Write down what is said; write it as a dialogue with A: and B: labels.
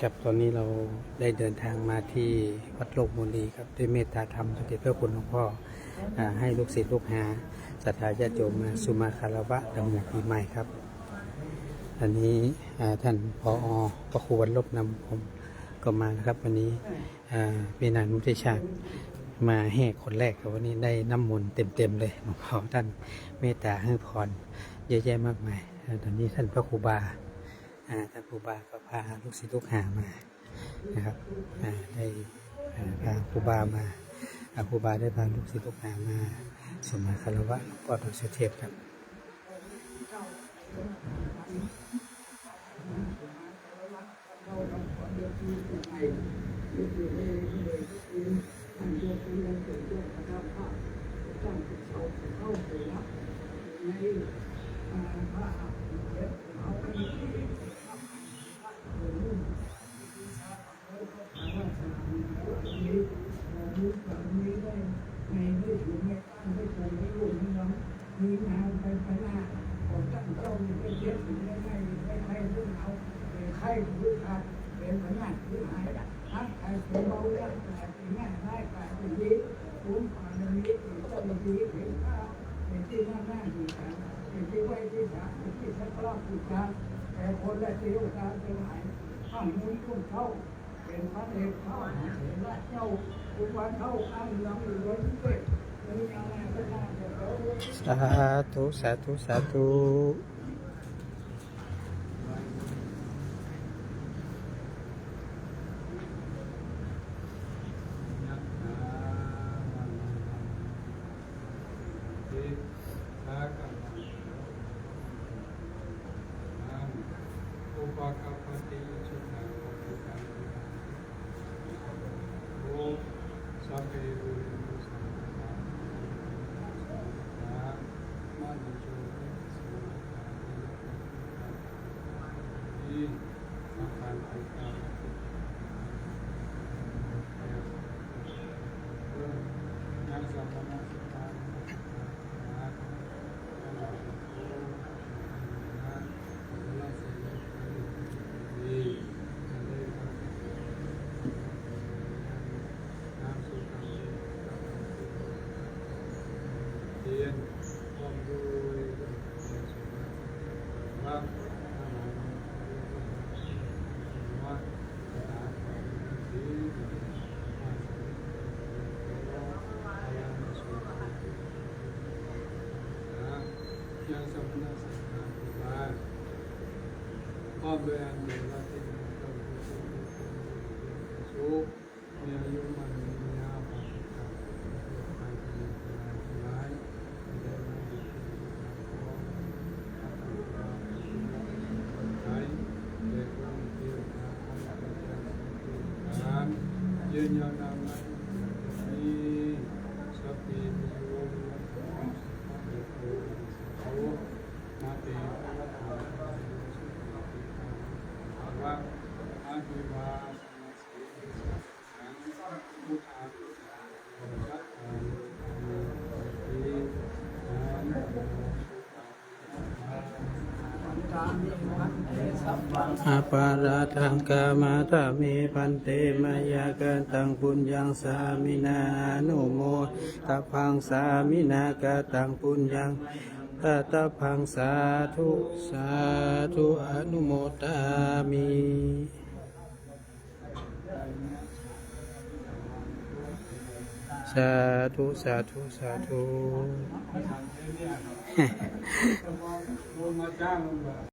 A: ครับตอนนี้เราได้เดินทางมาที่วัดโลกมุนีครับด้วยเมตตาธรรมสมเด็จพระคุณหลวงพ่อให้ลูกศิษย์ลูกหาศรัทธาญาติโยมมาสุมาคารวะดำเนินปีใหม่ครับอันนี้ท่านผอ.พระครูวันลบนำผมก็มานะครับวันนี้เป็นนายมุทิชาติมาแห่คนแรกครับวันนี้ได้น้ำมนต์เต็มเลยหลวงพ่อท่านเมตตาให้พรเยอะแยะมากมายตอนนี้ท่านพระครูบาท่านครูบาก็พาลูกศิษย์ลูกหามานะครับได้พาครูบามาครูบาได้พาลูกศิษย์ลูกหามาสมมาคารวะหลวงพ่อดร.เทพครับ
B: มีงานไปหน้าผมตั้งเจ้ามีไปเย็บถึงได้ไม่เรื่องเอาเป็นไข้พื้นขาดเป็นเหมือนงานพื้นหายนักใครเป็นเบาเรื่องแต่เป็นง่ายได้แต่เป็นดีคุ้มผ่านนี้เป็นเจ้าดีเป็นข้าเป็นที่หน้าดีกันเป็นที่ไว้ที่สาเป็นที่สักรอบที่สามแต่คนละที่ลูกการเป็นหายข้างมุ้งทุ่งเข้าเป็นพระเอกเข้าเป็นราชเจ้าคุณวันเข้าอ้างน้ำล้วนเด็ก
A: สาธุสาธุสาธุ
C: yang sebenar sebenarnya Oben berlatih untuk masuk menyuman menyapa kitaยืนยาวนานนี้สัพพิโยมาเตว่าอาภิวาสังพุทธา
A: อาปาราทังกามาตามีพันเตมายากันตังปุญญังสามินานุโมตพังสามินากาตังปุญญังตพังสาธุสาธุอนุโมทามิสาธุสาธุสาธุ